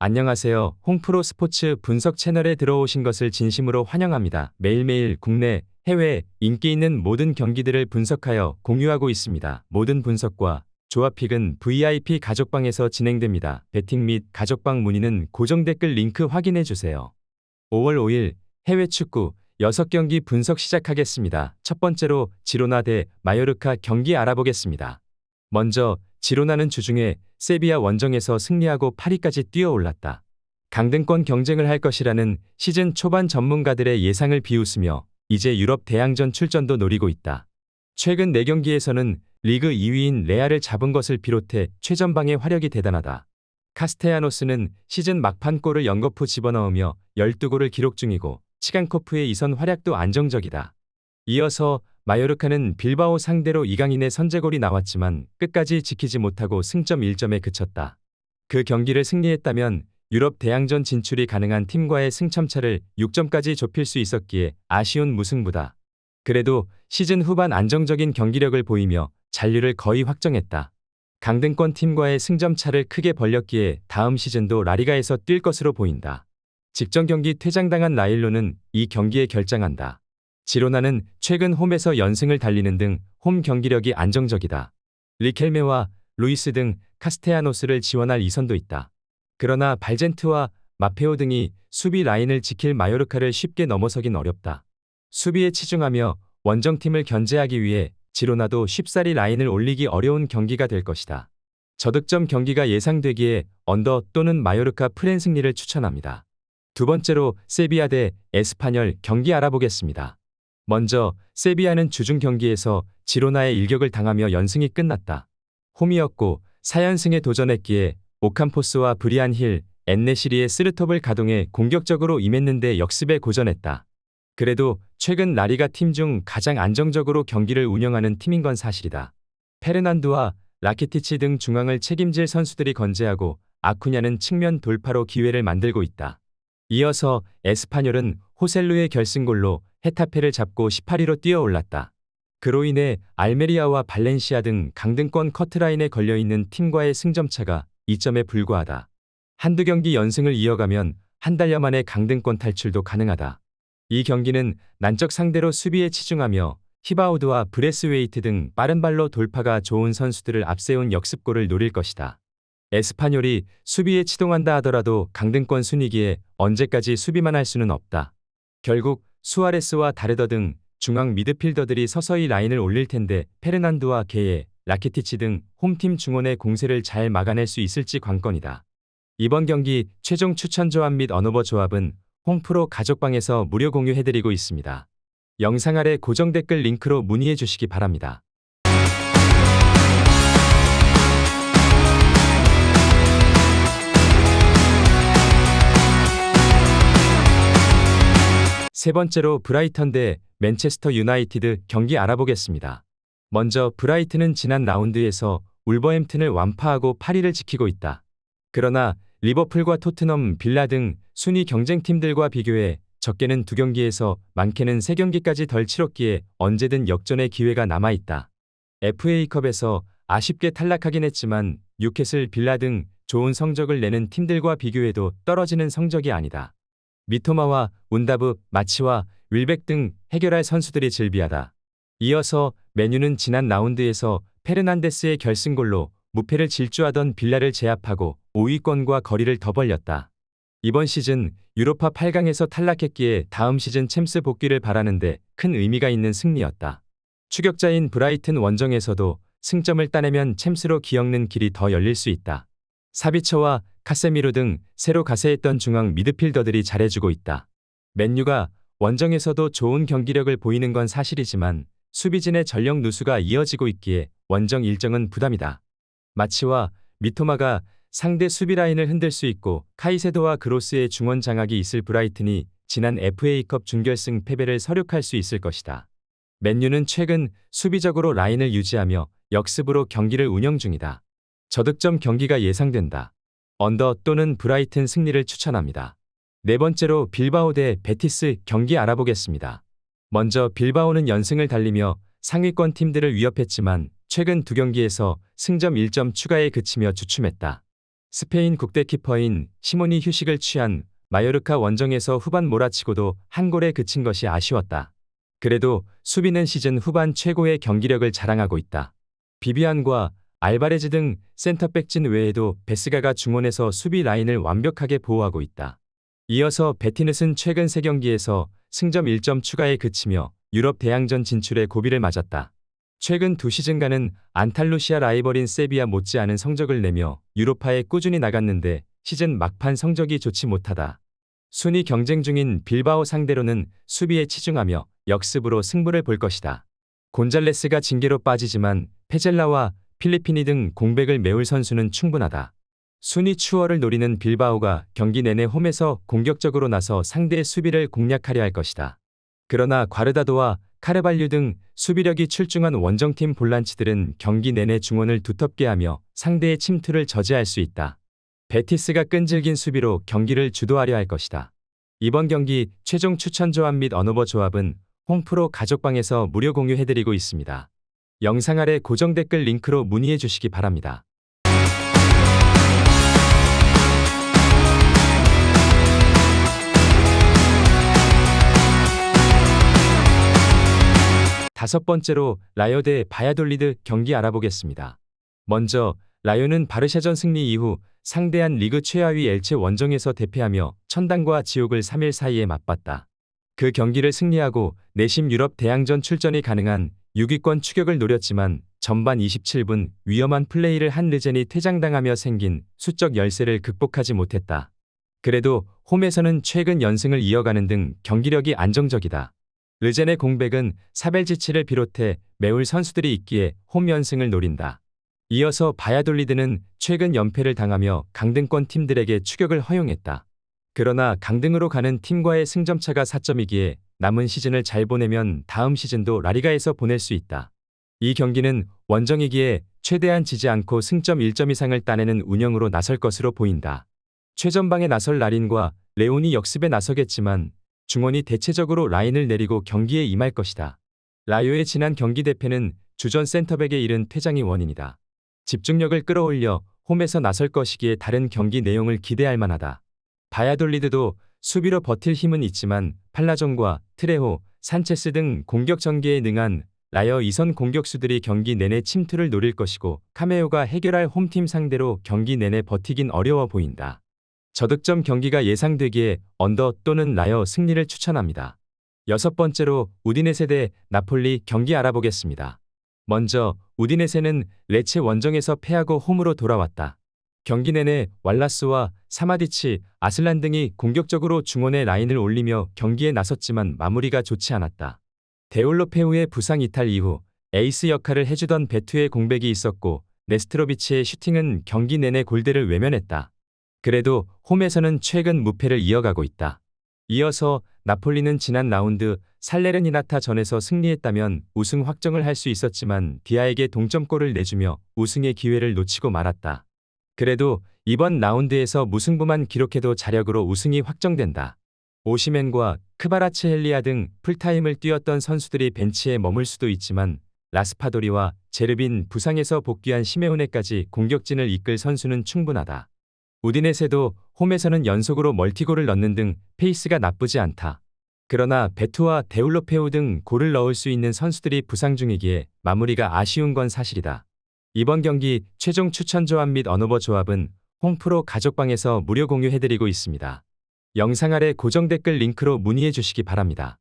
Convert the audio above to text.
안녕하세요. 홍프로 스포츠 분석 채널에 들어오신 것을 진심으로 환영합니다. 매일매일 국내, 해외 인기 있는 모든 경기들을 분석하여 공유하고 있습니다. 모든 분석과 조합픽은 VIP 가족방에서 진행됩니다. 배팅 및 가족방 문의는 고정 댓글 링크 확인해 주세요. 5월 5일 해외 축구 6경기 분석 시작하겠습니다. 첫 번째로 지로나 대 마요르카 경기 알아보겠습니다. 먼저 지로나는 주중에 세비야 원정에서 승리하고 8위까지 뛰어올랐다. 강등권 경쟁을 할 것이라는 시즌 초반 전문가들의 예상을 비웃으며 이제 유럽 대항전 출전도 노리고 있다. 최근 4경기에서는 리그 2위인 레알을 잡은 것을 비롯해 최전방의 화력이 대단하다. 카스테야노스는 시즌 막판 골을 연거푸 집어넣으며 12골을 기록 중이고 치간코프의 이선 활약도 안정적이다. 이어서 마요르카는 빌바오 상대로 이강인의 선제골이 나왔지만 끝까지 지키지 못하고 승점 1점에 그쳤다. 그 경기를 승리했다면 유럽 대항전 진출이 가능한 팀과의 승점차를 6점까지 좁힐 수 있었기에 아쉬운 무승부다. 그래도 시즌 후반 안정적인 경기력을 보이며 잔류를 거의 확정했다. 강등권 팀과의 승점차를 크게 벌렸기에 다음 시즌도 라리가에서 뛸 것으로 보인다. 직전 경기 퇴장당한 라일로는 이 경기에 결장한다. 지로나는 최근 홈에서 연승을 달리는 등 홈 경기력이 안정적이다. 리켈메와 루이스 등 카스테야노스를 지원할 이선도 있다. 그러나 발젠트와 마페오 등이 수비 라인을 지킬 마요르카를 쉽게 넘어서긴 어렵다. 수비에 치중하며 원정팀을 견제하기 위해 지로나도 쉽사리 라인을 올리기 어려운 경기가 될 것이다. 저득점 경기가 예상되기에 언더 또는 마요르카 프랜 승리를 추천합니다. 두 번째로 세비야 대 에스파뇰 경기 알아보겠습니다. 먼저 세비야는 주중 경기에서 지로나의 일격을 당하며 연승이 끝났다. 홈이었고 4연승에 도전했기에 오캄포스와 브리안 힐, 엔네시리의 쓰르톱을 가동해 공격적으로 임했는데 역습에 고전했다. 그래도 최근 라리가 팀 중 가장 안정적으로 경기를 운영하는 팀인 건 사실이다. 페르난두와 라키티치 등 중앙을 책임질 선수들이 건재하고 아쿠냐는 측면 돌파로 기회를 만들고 있다. 이어서 에스파뇰은 호셀루의 결승골로 헤타페를 잡고 18위로 뛰어올랐다. 그로 인해 알메리아와 발렌시아 등 강등권 커트라인에 걸려있는 팀과의 승점차가 2점에 불과하다. 한두 경기 연승을 이어가면 한 달여 만에 강등권 탈출도 가능하다. 이 경기는 난적 상대로 수비에 치중하며 히바우드와 브레스웨이트 등 빠른 발로 돌파가 좋은 선수들을 앞세운 역습골을 노릴 것이다. 에스파뇰이 수비에 치동한다 하더라도 강등권 순위기에 언제까지 수비만 할 수는 없다. 결국 수아레스와 다르더 등 중앙 미드필더들이 서서히 라인을 올릴 텐데 페르난두와 게예, 라키티치 등 홈팀 중원의 공세를 잘 막아낼 수 있을지 관건이다. 이번 경기 최종 추천 조합 및 언어버 조합은 홍프로 가족방에서 무료 공유해드리고 있습니다. 영상 아래 고정 댓글 링크로 문의해 주시기 바랍니다. 세 번째로 브라이턴 대 맨체스터 유나이티드 경기 알아보겠습니다. 먼저 브라이튼은 지난 라운드에서 울버햄튼을 완파하고 8위를 지키고 있다. 그러나 리버풀과 토트넘, 빌라 등 순위 경쟁팀들과 비교해 적게는 2경기에서 많게는 3경기까지 덜 치렀기에 언제든 역전의 기회가 남아있다. FA컵에서 아쉽게 탈락하긴 했지만 뉴캐슬, 빌라 등 좋은 성적을 내는 팀들과 비교해도 떨어지는 성적이 아니다. 미토마와 운다브, 마치와 윌백 등 해결할 선수들이 즐비하다. 이어서 맨유는 지난 라운드에서 페르난데스의 결승골로 무패를 질주하던 빌라를 제압하고 5위권과 거리를 더 벌렸다. 이번 시즌 유로파 8강에서 탈락했기에 다음 시즌 챔스 복귀를 바라는데 큰 의미가 있는 승리였다. 추격자인 브라이튼 원정에서도 승점을 따내면 챔스로 기억는 길이 더 열릴 수 있다. 사비처와 카세미로 등 새로 가세했던 중앙 미드필더들이 잘해주고 있다. 맨유가 원정에서도 좋은 경기력을 보이는 건 사실이지만 수비진의 전력 누수가 이어지고 있기에 원정 일정은 부담이다. 마치와 미토마가 상대 수비 라인을 흔들 수 있고 카이세도와 그로스의 중원 장악이 있을 브라이튼이 지난 FA컵 준결승 패배를 서력할 수 있을 것이다. 맨유는 최근 수비적으로 라인을 유지하며 역습으로 경기를 운영 중이다. 저득점 경기가 예상된다. 언더 또는 브라이튼 승리를 추천합니다. 네 번째로 빌바오 대 베티스 경기 알아보겠습니다. 먼저 빌바오는 연승을 달리며 상위권 팀들을 위협했지만 최근 2경기에서 승점 1점 추가에 그치며 주춤했다. 스페인 국대 키퍼인 시몬이 휴식을 취한 마요르카 원정에서 후반 몰아치고도 한 골에 그친 것이 아쉬웠다. 그래도 수비는 시즌 후반 최고의 경기력을 자랑하고 있다. 비비안과 알바레즈 등 센터백 진 외에도 베스가가 중원에서 수비 라인을 완벽하게 보호하고 있다. 이어서 베티넷은 최근 3경기에서 승점 1점 추가에 그치며 유럽 대항전 진출에 고비를 맞았다. 최근 2시즌간은 안탈루시아 라이벌인 세비야 못지않은 성적을 내며 유로파에 꾸준히 나갔는데 시즌 막판 성적이 좋지 못하다. 순위 경쟁 중인 빌바오 상대로는 수비에 치중하며 역습으로 승부를 볼 것이다. 곤잘레스가 징계로 빠지지만 페젤라와 필리피니 등 공백을 메울 선수는 충분하다. 순위 추월을 노리는 빌바오가 경기 내내 홈에서 공격적으로 나서 상대의 수비를 공략하려 할 것이다. 그러나 과르다도와 카르발류 등 수비력이 출중한 원정팀 볼란치들은 경기 내내 중원을 두텁게 하며 상대의 침투를 저지할 수 있다. 베티스가 끈질긴 수비로 경기를 주도하려 할 것이다. 이번 경기 최종 추천 조합 및 언어버 조합은 홈프로 가족방에서 무료 공유해드리고 있습니다. 영상 아래 고정 댓글 링크로 문의해 주시기 바랍니다. 다섯 번째로 라요 대 바야돌리드 경기 알아보겠습니다. 먼저 라요는 바르샤전 승리 이후 상대한 리그 최하위 엘체 원정에서 대패하며 천당과 지옥을 3일 사이에 맞봤다. 그 경기를 승리하고 내심 유럽 대항전 출전이 가능한 6위권 추격을 노렸지만 전반 27분 위험한 플레이를 한 르젠이 퇴장당하며 생긴 수적 열세를 극복하지 못했다. 그래도 홈에서는 최근 연승을 이어가는 등 경기력이 안정적이다. 르젠의 공백은 사벨지치를 비롯해 메울 선수들이 있기에 홈 연승을 노린다. 이어서 바야돌리드는 최근 연패를 당하며 강등권 팀들에게 추격을 허용했다. 그러나 강등으로 가는 팀과의 승점차가 4점이기에 남은 시즌을 잘 보내면 다음 시즌도 라리가에서 보낼 수 있다. 이 경기는 원정이기에 최대한 지지 않고 승점 1점 이상을 따내는 운영으로 나설 것으로 보인다. 최전방에 나설 라린과 레온이 역습에 나서겠지만 중원이 대체적으로 라인을 내리고 경기에 임할 것이다. 라요의 지난 경기 대패는 주전 센터백의 이른 퇴장이 원인이다. 집중력을 끌어올려 홈에서 나설 것이기에 다른 경기 내용을 기대할 만하다. 바야돌리드도 수비로 버틸 힘은 있지만 팔라존과 트레호, 산체스 등 공격 전개에 능한 라요 2선 공격수들이 경기 내내 침투를 노릴 것이고 카메오가 해결할 홈팀 상대로 경기 내내 버티긴 어려워 보인다. 저득점 경기가 예상되기에 언더 또는 라요 승리를 추천합니다. 여섯 번째로 우디네세 대 나폴리 경기 알아보겠습니다. 먼저 우디네세는 레체 원정에서 패하고 홈으로 돌아왔다. 경기 내내 왈라스와 사마디치, 아슬란 등이 공격적으로 중원의 라인을 올리며 경기에 나섰지만 마무리가 좋지 않았다. 데올로페우의 부상 이탈 이후 에이스 역할을 해주던 베투의 공백이 있었고 네스트로비치의 슈팅은 경기 내내 골대를 외면했다. 그래도 홈에서는 최근 무패를 이어가고 있다. 이어서 나폴리는 지난 라운드 살레르니나타 전에서 승리했다면 우승 확정을 할 수 있었지만 디아에게 동점골을 내주며 우승의 기회를 놓치고 말았다. 그래도 이번 라운드에서 무승부만 기록해도 자력으로 우승이 확정된다. 오시멘과 크바라츠헬리아 등 풀타임을 뛰었던 선수들이 벤치에 머물 수도 있지만 라스파도리와 제르빈 부상에서 복귀한 시메오네까지 공격진을 이끌 선수는 충분하다. 우디네세도 홈에서는 연속으로 멀티골을 넣는 등 페이스가 나쁘지 않다. 그러나 베투와 데울로페우 등 골을 넣을 수 있는 선수들이 부상 중이기에 마무리가 아쉬운 건 사실이다. 이번 경기 최종 추천 조합 및 언어버 조합은 홈프로 가족방에서 무료 공유해드리고 있습니다. 영상 아래 고정 댓글 링크로 문의해 주시기 바랍니다.